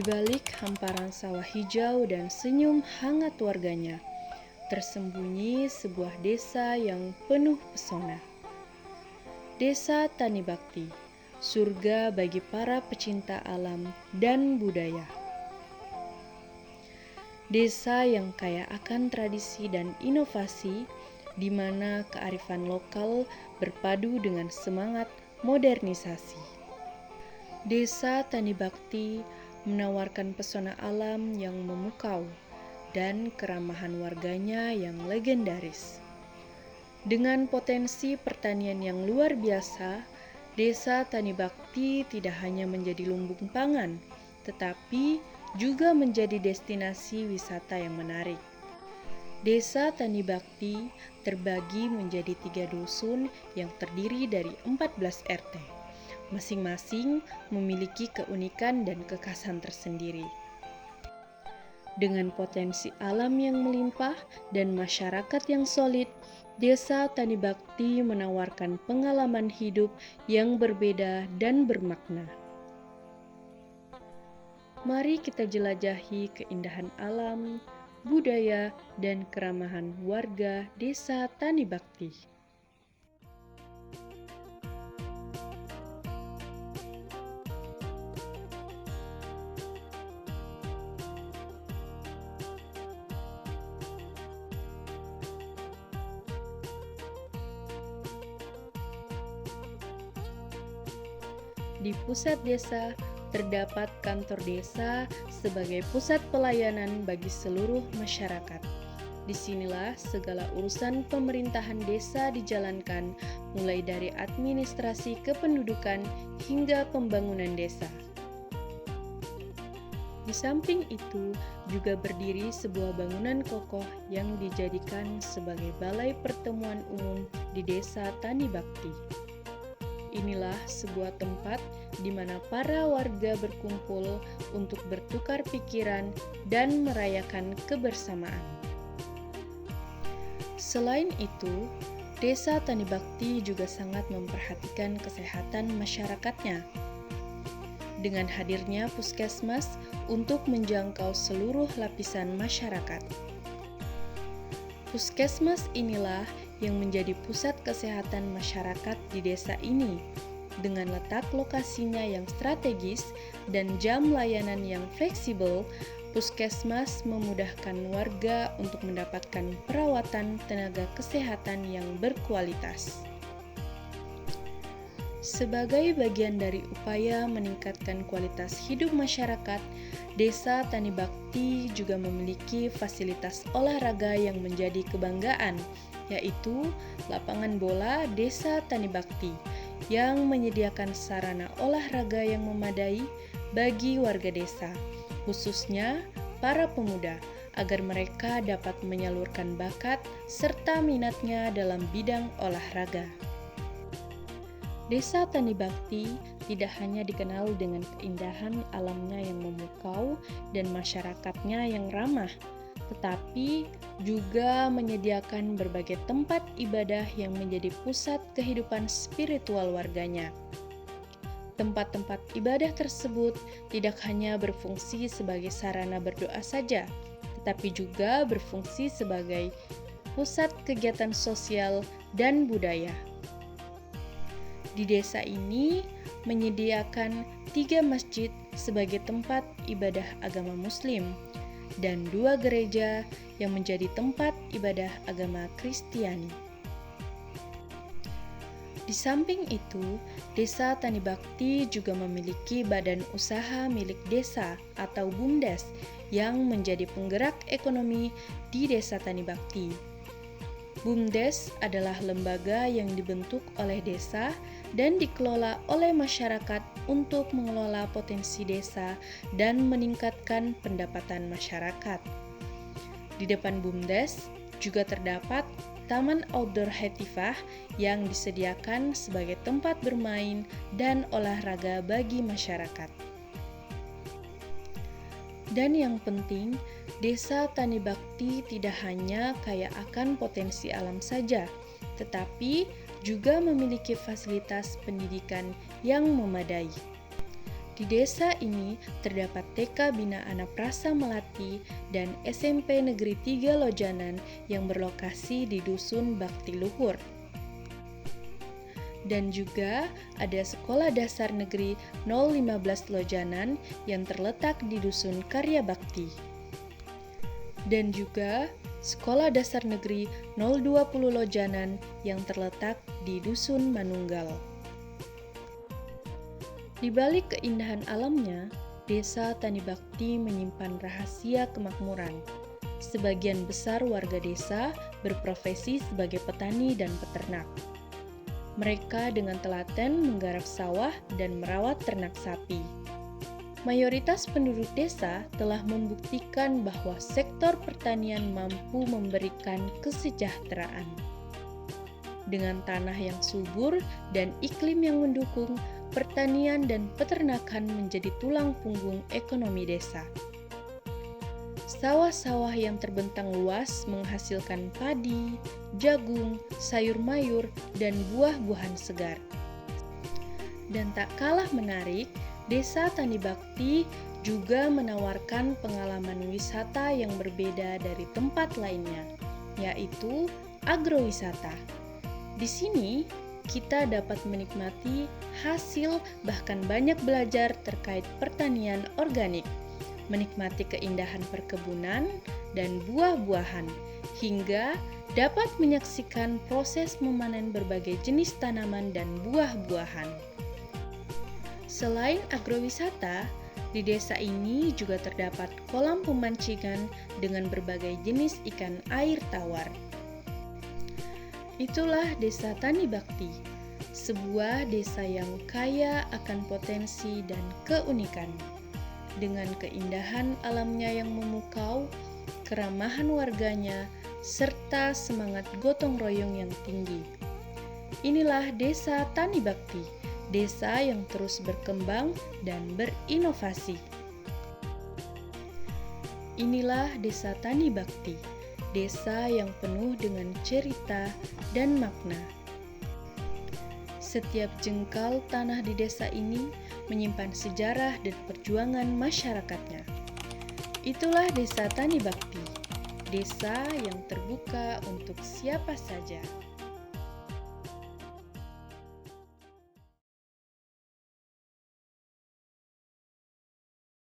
Di balik hamparan sawah hijau dan senyum hangat warganya, tersembunyi sebuah desa yang penuh pesona. Desa Tani Bakti, surga bagi para pecinta alam dan budaya. Desa yang kaya akan tradisi dan inovasi, di mana kearifan lokal berpadu dengan semangat modernisasi. Desa Tani Bakti menawarkan pesona alam yang memukau dan keramahan warganya yang legendaris. Dengan potensi pertanian yang luar biasa, Desa Tani Bakti tidak hanya menjadi lumbung pangan, tetapi juga menjadi destinasi wisata yang menarik. Desa Tani Bakti terbagi menjadi 3 dusun yang terdiri dari 14 RT. Masing-masing memiliki keunikan dan kekhasan tersendiri. Dengan potensi alam yang melimpah dan masyarakat yang solid, Desa Tani Bakti menawarkan pengalaman hidup yang berbeda dan bermakna. Mari kita jelajahi keindahan alam, budaya, dan keramahan warga Desa Tani Bakti. Di pusat desa, terdapat kantor desa sebagai pusat pelayanan bagi seluruh masyarakat. Disinilah segala urusan pemerintahan desa dijalankan, mulai dari administrasi kependudukan hingga pembangunan desa. Di samping itu, juga berdiri sebuah bangunan kokoh yang dijadikan sebagai balai pertemuan umum di Desa Tani Bakti. Inilah sebuah tempat di mana para warga berkumpul untuk bertukar pikiran dan merayakan kebersamaan. Selain itu, Desa Tani Bakti juga sangat memperhatikan kesehatan masyarakatnya. Dengan hadirnya puskesmas untuk menjangkau seluruh lapisan masyarakat. Puskesmas inilah yang menjadi pusat kesehatan masyarakat di desa ini, dengan letak lokasinya yang strategis dan jam layanan yang fleksibel. Puskesmas memudahkan warga untuk mendapatkan perawatan tenaga kesehatan yang berkualitas. Sebagai bagian dari upaya meningkatkan kualitas hidup masyarakat, Desa Tani Bakti juga memiliki fasilitas olahraga yang menjadi kebanggaan, yaitu lapangan bola Desa Tani Bakti yang menyediakan sarana olahraga yang memadai bagi warga desa, khususnya para pemuda, agar mereka dapat menyalurkan bakat serta minatnya dalam bidang olahraga. Desa Tani Bakti tidak hanya dikenal dengan keindahan alamnya yang memukau dan masyarakatnya yang ramah, tetapi juga menyediakan berbagai tempat ibadah yang menjadi pusat kehidupan spiritual warganya. Tempat-tempat ibadah tersebut tidak hanya berfungsi sebagai sarana berdoa saja, tetapi juga berfungsi sebagai pusat kegiatan sosial dan budaya. Di desa ini menyediakan 3 masjid sebagai tempat ibadah agama Muslim dan 2 gereja yang menjadi tempat ibadah agama Kristiani. Di samping itu, Desa Tani Bakti juga memiliki badan usaha milik desa atau BUMDes yang menjadi penggerak ekonomi di Desa Tani Bakti. BUMDes adalah lembaga yang dibentuk oleh desa dan dikelola oleh masyarakat untuk mengelola potensi desa dan meningkatkan pendapatan masyarakat. Di depan BUMDes juga terdapat Taman Outdoor Hetifah yang disediakan sebagai tempat bermain dan olahraga bagi masyarakat. Dan yang penting, Desa Tani Bakti tidak hanya kaya akan potensi alam saja, tetapi juga memiliki fasilitas pendidikan yang memadai. Di desa ini terdapat TK Binaan Prasa Melati dan SMP Negeri 3 Lojanan yang berlokasi di Dusun Bakti Luhur. Dan juga ada Sekolah Dasar Negeri 015 Lojanan yang terletak di Dusun Karya Bakti. Dan juga Sekolah Dasar Negeri 020 Lojanan yang terletak di Dusun Manunggal. Di balik keindahan alamnya, Desa Tani Bakti menyimpan rahasia kemakmuran. Sebagian besar warga desa berprofesi sebagai petani dan peternak. Mereka dengan telaten menggarap sawah dan merawat ternak sapi. Mayoritas penduduk desa telah membuktikan bahwa sektor pertanian mampu memberikan kesejahteraan. Dengan tanah yang subur dan iklim yang mendukung, pertanian dan peternakan menjadi tulang punggung ekonomi desa. Sawah-sawah yang terbentang luas menghasilkan padi, jagung, sayur mayur, dan buah-buahan segar. Dan tak kalah menarik, Desa Tani Bakti juga menawarkan pengalaman wisata yang berbeda dari tempat lainnya, yaitu agrowisata. Di sini, kita dapat menikmati hasil bahkan banyak belajar terkait pertanian organik, menikmati keindahan perkebunan dan buah-buahan, hingga dapat menyaksikan proses memanen berbagai jenis tanaman dan buah-buahan. Selain agrowisata, di desa ini juga terdapat kolam pemancingan dengan berbagai jenis ikan air tawar. Itulah Desa Tani Bakti, sebuah desa yang kaya akan potensi dan keunikan. Dengan keindahan alamnya yang memukau, keramahan warganya, serta semangat gotong royong yang tinggi. Inilah Desa Tani Bakti, desa yang terus berkembang dan berinovasi. Inilah Desa Tani Bakti, desa yang penuh dengan cerita dan makna. Setiap jengkal tanah di desa ini menyimpan sejarah dan perjuangan masyarakatnya. Itulah Desa Tani Bakti, desa yang terbuka untuk siapa saja.